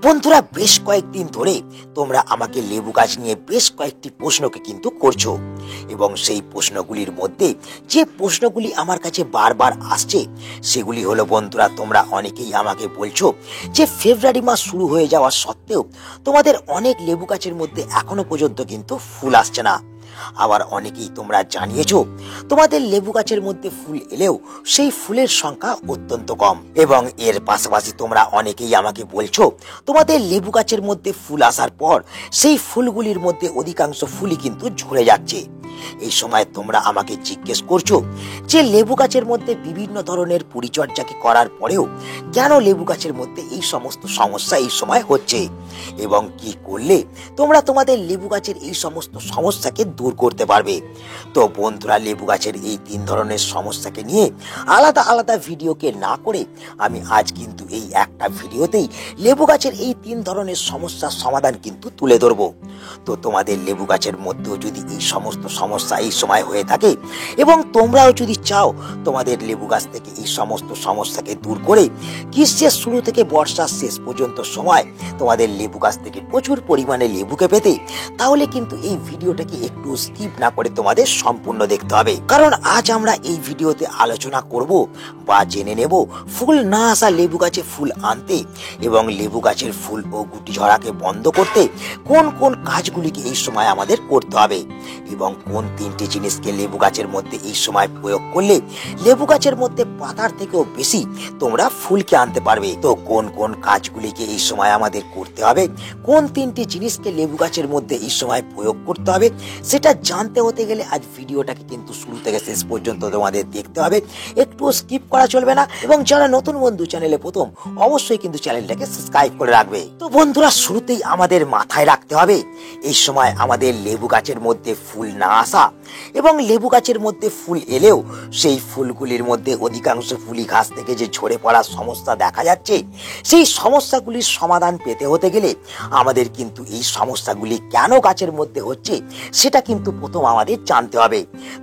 বন্ধুরা, বেশ কয়েকদিন ধরে তোমরা আমাকে লেবু গাছ নিয়ে বেশ কয়েকটি প্রশ্নকে কিন্তু করছো, এবং সেই প্রশ্নগুলির মধ্যে যে প্রশ্নগুলি আমার কাছে বারবার আসছে সেগুলি হলো, বন্ধুরা, তোমরা অনেকেই আমাকে বলছো যে ফেব্রুয়ারি মাস শুরু হয়ে যাওয়া সত্ত্বেও তোমাদের অনেক লেবু গাছের মধ্যে এখনো পর্যন্ত কিন্তু ফুল আসছে না। আবার অনেকেই তোমরা জানিয়েছো তোমাদের লেবু গাছের মধ্যে ফুল এলেও সেই ফুলের সংখ্যা অত্যন্ত কম, এবং এর পাশাপাশি তোমরা অনেকেই আমাকে বলছো তোমাদের লেবু গাছের মধ্যে ফুল আসার পর সেই ফুলগুলির মধ্যে অধিকাংশ ফুলই কিন্তু ঝরে যাচ্ছে। এই সময় তোমরা আমাকে জিজ্ঞেস করছো যে লেবু গাছের মধ্যে বিভিন্ন ধরনের পরিচর্যাকে করার পরেও কেন লেবু গাছের মধ্যে এই সমস্ত সমস্যা এই সময় হচ্ছে, এবং কি করলে তোমরা তোমাদের লেবু গাছের এই সমস্ত সমস্যাকে দূর করতে পারবে। তো বন্ধুরা, লেবু গাছের এই 3 ধরনের সমস্যাকে নিয়ে আলাদা আলাদা ভিডিওকে না করে আমি আজ কিন্তু এই একটা ভিডিওতেই লেবু গাছের এই 3 ধরনের সমস্যার সমাধান কিন্তু তুলে ধরবো। তো তোমাদের লেবু গাছের মধ্যেও যদি এই সমস্ত সমস্যা এই সময় হয়ে থাকে এবং তোমরাও যদি চাও তোমাদের লেবু গাছ থেকে এই সমস্ত সমস্যাকে দূর করে গ্রীষ্মের শুরু থেকে বর্ষার শেষ পর্যন্ত সময় তোমাদের লেবু গাছ থেকে প্রচুর পরিমাণে লেবুকে পেতে, তাহলে কিন্তু এই ভিডিওটাকে একটু স্কিপ না করে তোমাদের সম্পূর্ণ দেখতে হবে। কারণ আজ আমরা এই ভিডিওতে আলোচনা করব বা জেনে নেব ফুল না আসা লেবু গাছে ফুল আনতে এবং লেবু গাছের ফুল ও গুটি ঝরাকে বন্ধ করতে কোন কোন কাজগুলিকে এই সময় আমাদের করতে হবে, এবং কোন 3টি জিনিসকে লেবু গাছের মধ্যে এই সময় প্রয়োগ করলে লেবু গাছের মধ্যে পাতার থেকেও বেশি তোমরা ফুলকে আনতে পারবে। তো কোন কোন কাজগুলিকে এই সময় আমাদের করতে হবে, কোন 3টি জিনিসকে লেবু গাছের মধ্যে এই সময় প্রয়োগ করতে হবে, সেটা জানতে হতে গেলে আজ ভিডিওটাকে কিন্তু শুরু থেকে শেষ পর্যন্ত তোমাদের দেখতে হবে, একটু স্কিপ করা চলবে না। এবং যারা নতুন বন্ধু চ্যানেলে প্রথম, অবশ্যই কিন্তু চ্যানেলটাকে সাবস্ক্রাইব করে রাখবে। তো বন্ধুরা, শুরুতেই আমাদের মাথায় রাখতে হবে এই সময় আমাদের লেবু গাছের মধ্যে ফুল না আসা এবং লেবু গাছের মধ্যে ফুল এলেও সেই ফুলগুলির মধ্যে অধিকাংশ ফুলি ঘাস থেকে যে ঝরে পড়ার সমস্যা দেখা যাচ্ছে, সেই সমস্যাগুলির সমাধান পেতে হতে গেলে আমাদের কিন্তু এই সমস্যাগুলি কেন গাছের মধ্যে হচ্ছে সেটা কিন্তু প্রথম আমাদের জানতে হবে।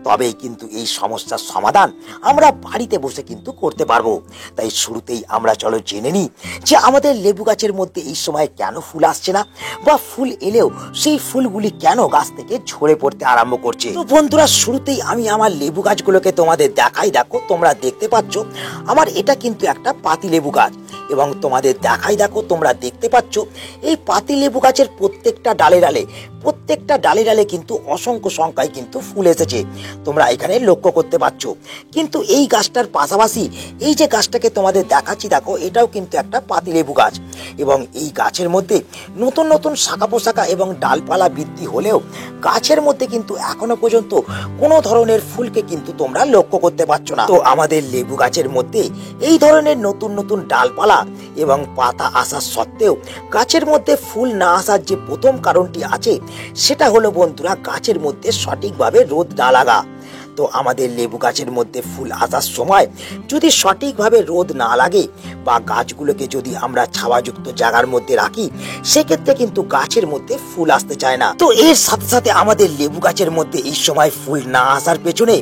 তবেই কিন্তু এই সমস্যার সমাধান আমরা বাড়িতে বসে কিন্তু করতে পারবো। তাই শুরুতেই আমরা চলো জেনে নিই যে আমাদের লেবু গাছের মধ্যে এই সময় কেন ফুল আসছে না, বা ফুল এলেও সেই ফুলগুলি কেন গাছ থেকে ঝরে পড়তে আরম্ভ করছে। তো বন্ধুরা, শুরুতেই আমি আমার লেবু গাছগুলোকে তোমাদের দেখাই। দেখো, তোমরা দেখতে পাচ্ছ আমার এটা কিন্তু একটা পাতি লেবু গাছ, এবং তোমাদের দেখাই, দেখো তোমরা দেখতে পাচ্ছ এই পাতি লেবু গাছের প্রত্যেকটা ডালে ডালে কিন্তু অসংখ্য সংখ্যায় কিন্তু ফুল এসেছে, তোমরা এখানে লক্ষ্য করতে পারছো। কিন্তু এই গাছটার পাশাপাশি এই যে গাছটাকে তোমাদের দেখাচ্ছি, দেখো এটাও কিন্তু একটা পাতি লেবু গাছ, এবং এই গাছের মধ্যে নতুন নতুন শাখা পোশাখা এবং ডালপালা বৃদ্ধি হলেও গাছের মধ্যে কিন্তু এখনো পর্যন্ত কোনো ধরনের ফুলকে কিন্তু তোমরা লক্ষ্য করতে পারছো না। তো আমাদের লেবু গাছের মধ্যে এই ধরনের নতুন নতুন ডালপালা এবং পাতা আসা সত্ত্বেও গাছের মধ্যে ফুল না আসার যে প্রথম কারণটি আছে, সেটা হলো বন্ধুরা গাছের মধ্যে সঠিকভাবে রোদ না লাগা। তো আমাদের লেবু গাছের মধ্যে ফুল আসার সময় যদি সঠিকভাবে রোদ না লাগে বা গাছগুলোকে যদি আমরা ছায়াযুক্ত জায়গার মধ্যে রাখি, সেক্ষেত্রে কিন্তু গাছের মধ্যে ফুল আসতে চায় না। তো এর সাথে সাথে আমাদের লেবু গাছের মধ্যে এই সময় ফুল না আসার পেছনে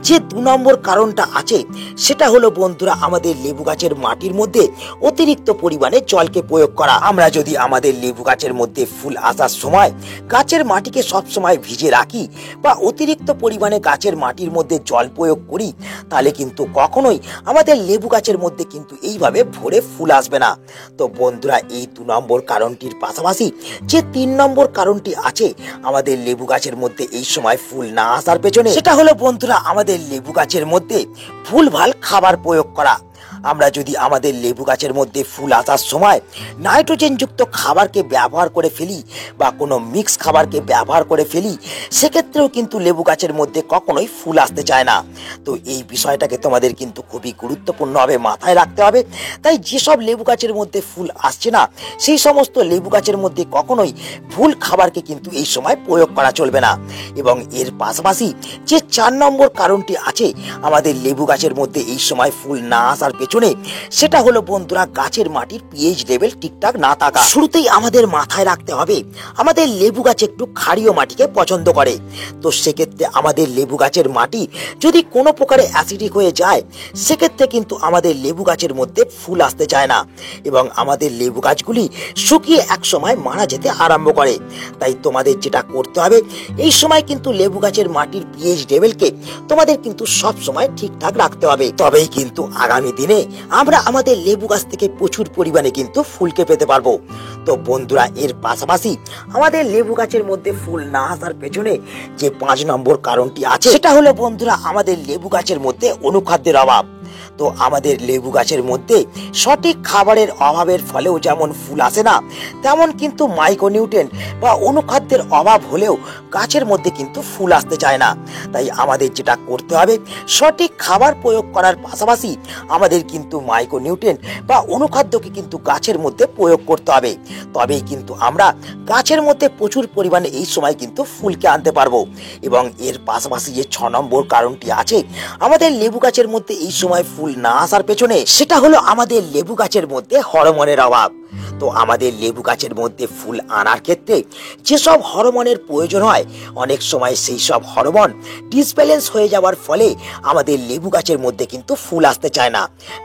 যে 2 নম্বর কারণটা আছে, সেটা হলো বন্ধুরা আমাদের লেবু গাছের মাটির মধ্যে অতিরিক্ত পরিমাণে জলকে প্রয়োগ করা। আমরা যদি আমাদের লেবু গাছের মধ্যে ফুল আসার সময় গাছের মাটিকে সব সময় ভিজে রাখি বা অতিরিক্ত পরিমাণে গাছের মাটির মধ্যে জল প্রয়োগ করি, তাহলে কিন্তু কখনোই আমাদের লেবু গাছের মধ্যে কিন্তু এইভাবে ভরে ফুল আসবে না। তো বন্ধুরা, এই 2 নম্বর কারণটির পাশাপাশি যে 3 নম্বর কারণটি আছে আমাদের লেবু গাছের মধ্যে এই সময় ফুল না আসার পেছনে, সেটা হলো বন্ধুরা আমাদের লেবু গাছের মধ্যে ভুলভাল খাবার প্রয়োগ করা। আমরা যদি আমাদের লেবু গাছের মধ্যে ফুল আসার সময় নাইট্রোজেন যুক্ত খাবারকে ব্যবহার করে ফেলি বা কোনো মিক্স খাবারকে ব্যবহার করে ফেলি, সেক্ষেত্রেও কিন্তু লেবু গাছের মধ্যে কখনোই ফুল আসতে চায় না। তো এই বিষয়টাকে তোমাদের কিন্তু খুবই গুরুত্বপূর্ণভাবে মাথায় রাখতে হবে। তাই যেসব লেবু গাছের মধ্যে ফুল আসছে না, সেই সমস্ত লেবু গাছের মধ্যে কখনোই ভুল খাবারকে কিন্তু এই সময় প্রয়োগ করা চলবে না। এবং এর পাশাপাশি যে 4 নম্বর কারণটি আছে আমাদের লেবু গাছের মধ্যে এই সময় ফুল না আসার পেছনে সেটা হলো বন্ধুরা গাছের মাটির পিএইচ লেভেল ঠিকঠাক না থাকা। শুরুতেই আমাদের মাথায় রাখতে হবে আমাদের লেবু গাছ একটু ক্ষারীয় মাটিকে পছন্দ করে। তো সেক্ষেত্রে আমাদের লেবু গাছের মাটি যদি কোনো প্রকারে অ্যাসিডিক হয়ে যায় সেক্ষেত্রে কিন্তু আমাদের লেবু গাছের মধ্যে ফুল আসতে চায় না এবং আমাদের লেবু গাছগুলি শুকিয়ে এক সময় মারা যেতে আরম্ভ করে। তাই তোমাদের যেটা করতে হবে এই সময় কিন্তু লেবু গাছের মাটির পিএইচ লেভেলকে তোমাদের কিন্তু সব সময় ঠিকঠাক রাখতে হবে। তবেই কিন্তু আগামী দিনে আমরা আমাদের লেবু গাছ থেকে প্রচুর পরিমাণে কিন্তু ফুলকে পেতে পারবো। তো বন্ধুরা এর পাশাপাশি আমাদের লেবু গাছের মধ্যে ফুল না আসার পেছনে যে 5 নম্বর কারণটি আছে সেটা হলো বন্ধুরা আমাদের লেবু গাছের মধ্যে অনুখাদ্যের অভাব। তো আমাদের লেবু গাছের মধ্যে সঠিক খাবারের অভাবের ফলেও যেমন ফুল আসে না, তেমন কিন্তু মাইক্রোনিউট্রিয়েন্ট বা অনুখাদ্যের অভাব হলেও গাছের মধ্যে কিন্তু ফুল আসতে চায় না। তাই আমাদের যেটা করতে হবে সঠিক খাবার প্রয়োগ করার পাশাপাশি আমাদের কিন্তু মাইক্রোনিউট্রিয়েন্ট বা অনুখাদ্যকে কিন্তু গাছের মধ্যে প্রয়োগ করতে হবে। তবেই কিন্তু আমরা গাছের মধ্যে প্রচুর পরিমাণে এই সময় কিন্তু ফুলকে আনতে পারবো। এবং এর পাশাপাশি যে 6 নম্বর কারণটি আছে আমাদের লেবু গাছের মধ্যে এই সময় ফুল না আসার পেছনে সেটা হলো আমাদের লেবু গাছের মধ্যে হরমোনের অভাব। তো আমাদের লেবু গাছের মধ্যে ফুল আনার ক্ষেত্রে যেসব হরমোনের প্রয়োজন হয় অনেক সময় সেই সব হরমোন ডিসব্যালেন্স হয়ে যাওয়ার ফলে আমাদের লেবু গাছের মধ্যে কিন্তু ফুল আসতে চায় না।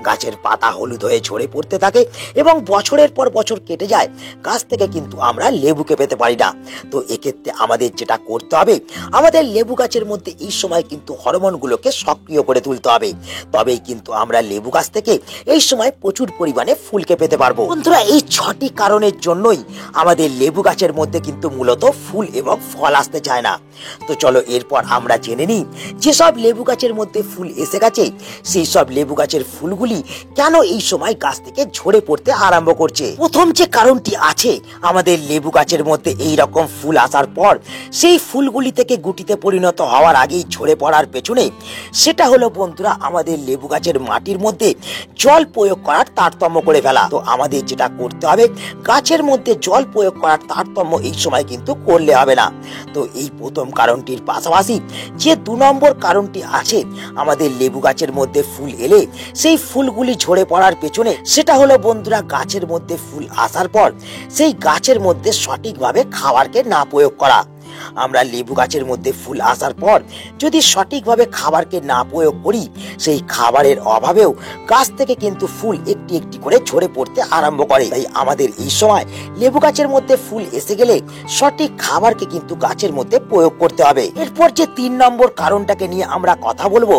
গাছের পাতা হলুদ হয়ে ঝরে পড়তে থাকে এবং বছরের পর বছর কেটে যায়, গাছ থেকে কিন্তু আমরা লেবুকে পেতে পারি না। তো এক্ষেত্রে আমাদের যেটা করতে হবে আমাদের লেবু গাছের মধ্যে এই সময় কিন্তু হরমোনগুলোকে সক্রিয় করে তুলতে হবে। তবেই কিন্তু আমরা লেবু গাছ থেকে এই সময় প্রচুর পরিমাণে ফুলকে পেতে পারবো। বন্ধুরা এই 6টি কারণের জন্যই আমাদের লেবু গাছের মধ্যে কিন্তু মূলত ফুল এবং ফল আসতে চায় না। তো চলো এরপর আমরা জেনে নিই যেসব লেবু গাছের মধ্যে ফুল এসে গেছে সেই সব লেবু গাছের ফুলগুলি কেন এই সময় গাছ থেকে ঝরে পড়তে আরম্ভ করছে। প্রথম যে কারণটি আছে আমাদের লেবু গাছের মধ্যে এই রকম ফুল আসার পর সেই ফুলগুলি থেকে গুটিতে পরিণত হওয়ার আগেই ঝরে পড়ার পেছনে সেটা হলো বন্ধুরা আমাদের লেবু গাছের মাটির মধ্যে জল প্রয়োগ করার তারতম্য করে ফেলা। তো আমাদের যেটা করতে হবে গাছের মধ্যে জল প্রয়োগ করার তারতম্য এই সময় কিন্তু করলে হবে না। তো এই প্রথম কারণটির পাশাপাশি যে 2 নম্বর কারণটি আছে আমাদের লেবু গাছের মধ্যে ফুল এলে সেই ফুলগুলি ঝরে পড়ার পেছনে সেটা হলো বন্ধুরা গাছের মধ্যে ফুল আসার পর সেই গাছের মধ্যে সঠিকভাবে খাবারকে না প্রয়োগ করা। আমরা লেবু গাছের মধ্যে ফুল আসার পর যদি সঠিকভাবে খাবারকে না প্রয়োগ করি সেই খাবারের অভাবেও গাছ থেকে কিন্তু ফুল একটি একটি করে ঝরে পড়তে আরম্ভ করে। তাই আমাদের এই সময় লেবু গাছের মধ্যে ফুল এসে গেলে সঠিক খাবারকে কিন্তু গাছের মধ্যে প্রয়োগ করতে হবে। এরপর যে 3 নম্বর কারণটাকে নিয়ে আমরা কথা বলবো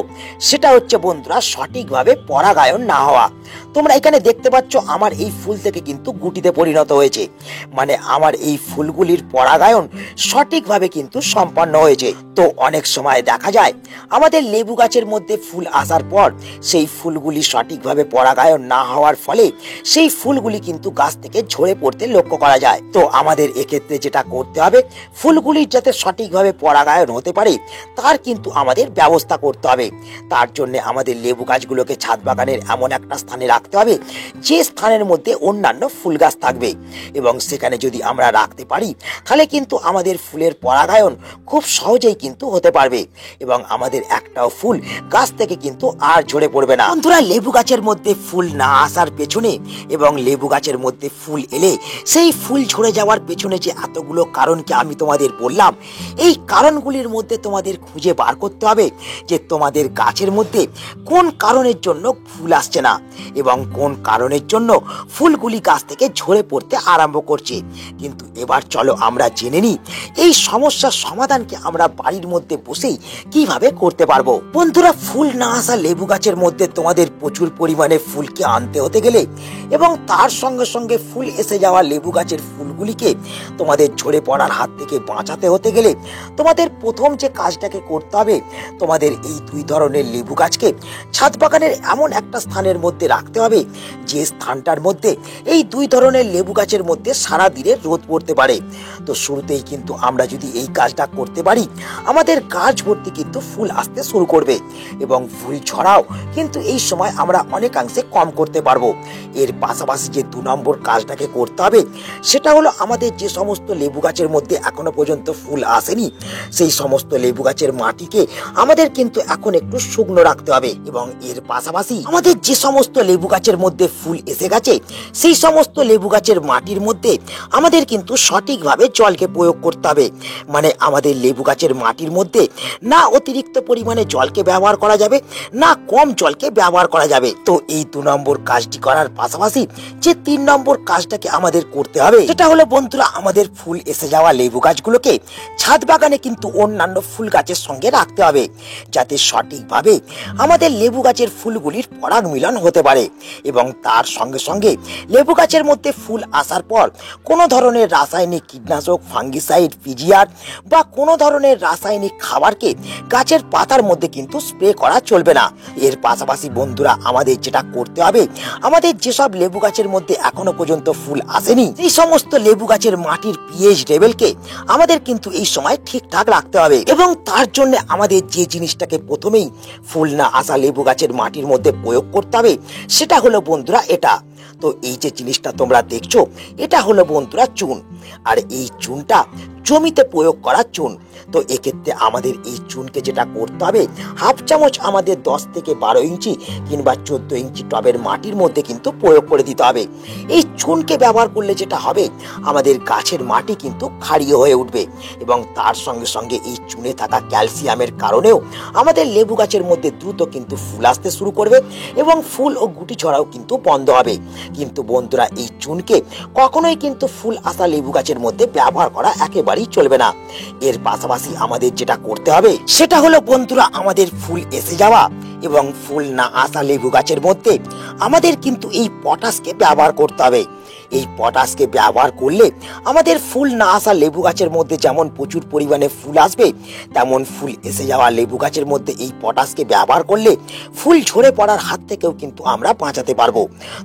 সেটা হচ্ছে বন্ধুরা সঠিকভাবে পরাগায়ন না হওয়া। তোমরা এখানে দেখতে পাচ্ছ আমার এই ফুল থেকে কিন্তু গুটিতে পরিণত হয়েছে, মানে আমার এই ফুলগুলির পরাগায়ন সঠিকভাবে কিন্তু সম্পন্ন হয়েছে। তো অনেক সময় দেখা যায় আমাদের লেবু গাছের মধ্যে ফুল আসার পর সেই ফুলগুলি সঠিকভাবে পরাগায়ন না হওয়ার ফলে সেই ফুলগুলি কিন্তু গাছ থেকে ঝরে পড়তে লক্ষ্য করা যায়। তো আমাদের এক্ষেত্রে যেটা করতে হবে ফুলগুলির যাতে সঠিকভাবে পরাগায়ন হতে পারে তার কিন্তু আমাদের ব্যবস্থা করতে হবে। তার জন্য আমাদের লেবু গাছগুলোকে ছাদ বাগানের এমন একটা স্থানে রাখতে হবে যে স্থানের মধ্যে অন্যান্য ফুল গাছ থাকবে এবং সেখানে যদি আমরা রাখতে পারি তাহলে কিন্তু আমাদের ফুলের পরাগায়ন খুব সহজেই কিন্তু হতে পারবে এবং আমাদের একটাও ফুল গাছ থেকে কিন্তু আর ঝরে পড়বে না। বন্ধুরা লেবু গাছের মধ্যে ফুল না আসার পেছনে এবং লেবু গাছের মধ্যে ফুল এলে সেই ফুল ঝরে যাওয়ার পেছনে যে এতগুলো কারণকে আমি তোমাদের বললাম এই কারণগুলির মধ্যে তোমাদের খুঁজে বার করতে হবে যে তোমাদের গাছের মধ্যে কোন কারণের জন্য ফুল আসছে না এবং কোন কারণের জন্য ফুলগুলি গাছ থেকে ঝরে পড়তে আরম্ভ করছে। কিন্তু এবার চলো আমরা জেনে নিই এই সমস্যার সমাধানকে আমরা বাড়ির মধ্যে বসেই কিভাবে করতে পারবো। বন্ধুরা ফুল না আসা লেবু গাছের মধ্যে তোমাদের প্রচুর পরিমাণে ফুলকে আনতে হতে গেলে এবং তার সঙ্গে সঙ্গে ফুল এসে যাওয়া লেবু গাছের ফুলগুলিকে তোমাদের ঝরে পড়ার হাত থেকে বাঁচাতে হতে গেলে তোমাদের প্রথম যে কাজটাকে করতে হবে তোমাদের এই 2 ধরনের লেবু গাছকে ছাদ বাগানের এমন একটা স্থানের মধ্যে রাখতে হবে যে স্থানটার মধ্যে এই 2 ধরনের লেবু গাছের মধ্যে সারা দিনে রোদ পড়তে পারে। তো শুরুতেই কিন্তু আমরা যদি যদি এই কাজটা করতে পারি আমাদের গাছ ভর্তি কিন্তু ফুল আসতে শুরু করবে এবং ফুল ঝরাও কিন্তু এই সময় আমরা অনেকাংশে কম করতে পারবো। এর পাশাপাশি যে 2 নম্বর কাজটাকে করতে হবে সেটা হলো আমাদের যে সমস্ত লেবু গাছের মধ্যে এখনো পর্যন্ত ফুল আসেনি সেই সমস্ত লেবু গাছের মাটিকে আমাদের কিন্তু এখন একটু শুকনো রাখতে হবে এবং এর পাশাপাশি আমাদের যে সমস্ত লেবু গাছের মধ্যে ফুল এসে গেছে সেই সমস্ত লেবু গাছের মাটির মধ্যে আমাদের কিন্তু সঠিকভাবে জলকে প্রয়োগ করতে হবে। মানে আমাদের লেবু গাছের মাটির মধ্যে না অতিরিক্ত পরিমাণে জলকে ব্যবহার করা যাবে না কম জলকে ব্যবহার করা যাবে। তো এই 2 নম্বর কাজটি করার পাশাপাশি যে 3 নম্বর কাজটাকে আমাদের করতে হবে সেটা হলো বন্ধুরা আমাদের ফুল এসে যাওয়া লেবু গাছগুলোকে ছাদ বাগানে কিন্তু অন্যান্য ফুল গাছের সঙ্গে রাখতে হবে যাতে সঠিকভাবে আমাদের লেবু গাছের ফুলগুলির পরাগ মিলন হতে পারে এবং তার সঙ্গে সঙ্গে লেবু গাছের মধ্যে ফুল আসার পর কোনো ধরনের রাসায়নিক কীটনাশক ফাঙ্গিসাইড পিজিআর বা কোনো ধরনের রাসায়নিক খাবারকে গাছের পাতার মধ্যে কিন্তু স্প্রে করা চলবে না। এর পাশাপাশি বন্ধুরা আমাদের যেটা করতে হবে আমাদের যেসব লেবু গাছের মধ্যে এখনো পর্যন্ত ফুল আসেনি সেই সমস্ত লেবু গাছের মাটির পিএইচ লেভেলকে আমাদের কিন্তু এই সময় ঠিকঠাক রাখতে হবে এবং তার জন্য আমাদের যে জিনিসটাকে প্রথমেই ফুল না আসা লেবু গাছের মাটির মধ্যে প্রয়োগ করতে হবে সেটা হলো বন্ধুরা এটা। তো এই যে জিনিসটা তোমরা দেখছো এটা হলো বন্ধুরা চুন, আর এই চুনটা জমিতে প্রয়োগ করা চুন। তো এক্ষেত্রে আমাদের এই চুনকে যেটা করতে হবে হাফ চামচ আমাদের 10 থেকে 12 ইঞ্চি কিংবা 14 ইঞ্চি টবের মাটির মধ্যে কিন্তু প্রয়োগ করে দিতে হবে। এই চুনকে ব্যবহার করলে যেটা হবে আমাদের গাছের মাটি কিন্তু ক্ষারীয় হয়ে উঠবে এবং তার সঙ্গে সঙ্গে এই চুনে থাকা ক্যালসিয়ামের কারণেও আমাদের লেবু গাছের মধ্যে দ্রুত কিন্তু ফুল আসতে শুরু করবে এবং ফুল ও গুটি ঝরাও কিন্তু বন্ধ হবে। কিন্তু বন্ধুরা এই চুনকে কখনোই কিন্তু ফুল আসা লেবু গাছের মধ্যে ব্যবহার করা একেবারেই চলবে না। এর পাশাপাশি আমাদের যেটা করতে হবে সেটা হলো বন্ধুরা আমাদের ফুল এসে যাওয়া এবং ফুল না আসা লেবু গাছের মধ্যে আমাদের কিন্তু এই পটাশকে ব্যবহার করতে হবে। এই পটাশকে ব্যবহার করলে আমাদের ফুল না আসা লেবু গাছের মধ্যে যেমন প্রচুর পরিমাণে ফুল আসবে তেমন ফুল এসে যাওয়া লেবু গাছের মধ্যে এই পটাশকে ব্যবহার করলে ফুল ঝরে পড়ার হাত থেকেও কিন্তু আমরা বাঁচাতে পারবো।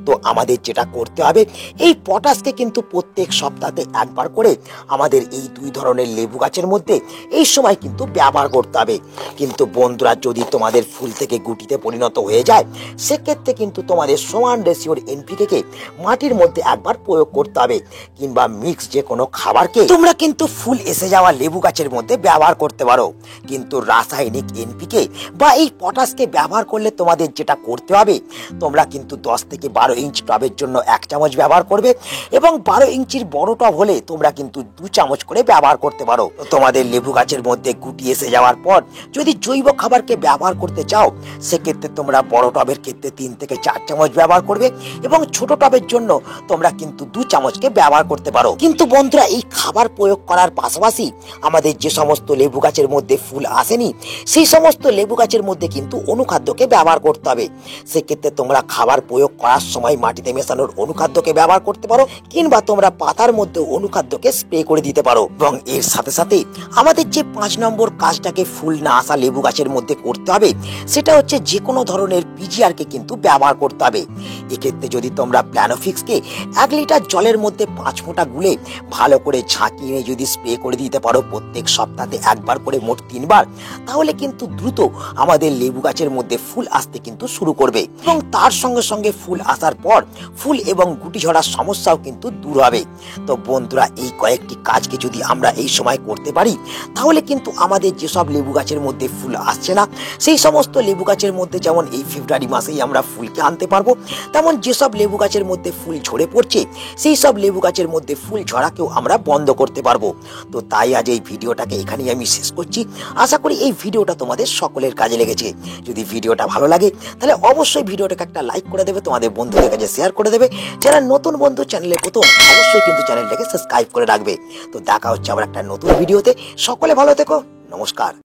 তো আমাদের যেটা করতে হবে এই পটাশকে কিন্তু প্রত্যেক সপ্তাহে একবার করে আমাদের এই 2 ধরনের লেবু গাছের মধ্যে এই সময় কিন্তু ব্যবহার করতে হবে। কিন্তু বন্ধুরা যদি তোমাদের ফুল থেকে গুটিতে পরিণত হয়ে যায় সেক্ষেত্রে কিন্তু তোমাদের সমান রেশিওর এনপিকে মাটির মধ্যে একবার প্রয়োগ করতে হবে কিংবা মিক্স যে কোনো খাবারকে তোমরা কিন্তু ফুল এসে যাওয়া লেবু গাছের মধ্যে ব্যবহার করতে পারো। কিন্তু রাসায়নিক এনপিকে বা এই পটাশকে ব্যবহার করলে তোমাদের যেটা করতে হবে তোমরা কিন্তু 10 থেকে 12 ইঞ্চ টবের জন্য 1 চামচ ব্যবহার করবে এবং 12 ইঞ্চির বড় টব হলে তোমরা কিন্তু 2 চামচ করে ব্যবহার করতে পারো। তোমাদের লেবু গাছের মধ্যে গুটি এসে যাওয়ার পর যদি জৈব খাবারকে ব্যবহার করতে চাও সেক্ষেত্রে তোমরা বড় টবের ক্ষেত্রে 3 থেকে 4 চামচ ব্যবহার করবে এবং ছোট টবের জন্য তোমরা কিন্তু 2 চামচকে ব্যবহার করতে পারো। কিন্তু বন্ধুরা এই খাবার প্রয়োগ করার পাশাপাশি আমাদের যে সমস্ত লেবু গাছের মধ্যে ফুল আসেনি সেই সমস্ত লেবু গাছের মধ্যে কিন্তু অনুখাদ্যকে ব্যবহার করতে হবে। সেক্ষেত্রে তোমরা খাবার প্রয়োগ করার সময় মাটিতে মেশানোর অনুখাদ্যকে ব্যবহার করতে পারো কিংবা তোমরা পাতার মধ্যে অনুখাদ্যকে স্প্রে করে দিতে পারো। এবং এর সাথে সাথে আমাদের যে 5 নম্বর কাজটাকে ফুল না আসা লেবু গাছের মধ্যে করতে হবে সেটা হচ্ছে যে কোনো ধরনের পিজিআরকে কিন্তু ব্যবহার করতে হবে। এক্ষেত্রে যদি তোমরা প্ল্যানোফিক্সকে 1 লিটার জলের মধ্যে 5 ফোঁটা গুলে ভালো করে ঝাঁকিয়ে যদি স্প্রে করে দিতে পারো প্রত্যেক সপ্তাহে একবার করে মোট 3 বার তাহলে কিন্তু দ্রুত আমাদের লেবু গাছের মধ্যে ফুল আসতে কিন্তু শুরু করবে এবং তার সঙ্গে সঙ্গে ফুল আসার পর ফুল এবং গুটি ঝরার সমস্যাও কিন্তু দূর হবে। তো বন্ধুরা এই কয়েকটি কাজকে যদি আমরা এই সময় করতে পারি তাহলে কিন্তু আমাদের যেসব লেবু গাছের মধ্যে ফুল আসছে না সেই সমস্ত লেবু গাছের মধ্যে যেমন এই ফেব্রুয়ারি মাসেই আমরা ফুলকে আনতে পারবো তেমন যেসব লেবু গাছের মধ্যে ফুল ঝরে পড়ছে সেই সব লেবু গাছের মধ্যে ফুল ঝরাকেও আমরা বন্ধ করতে পারবো। তো তাই আজ এই ভিডিওটাকে এখানেই আমি শেষ করছি। আশা করি এই ভিডিওটা তোমাদের সকলের কাজে লেগেছে। যদি ভিডিওটা ভালো লাগে তাহলে অবশ্যই ভিডিওটাকে একটা লাইক করে দেবে, তোমাদের বন্ধুদের কাছে শেয়ার করে দেবে। যারা নতুন বন্ধু চ্যানেলে প্রথম অবশ্যই কিন্তু চ্যানেলটাকে সাবস্ক্রাইব করে রাখবে। তো দেখা হচ্ছে আবার একটা নতুন ভিডিওতে। সকলে ভালো থেকো, নমস্কার।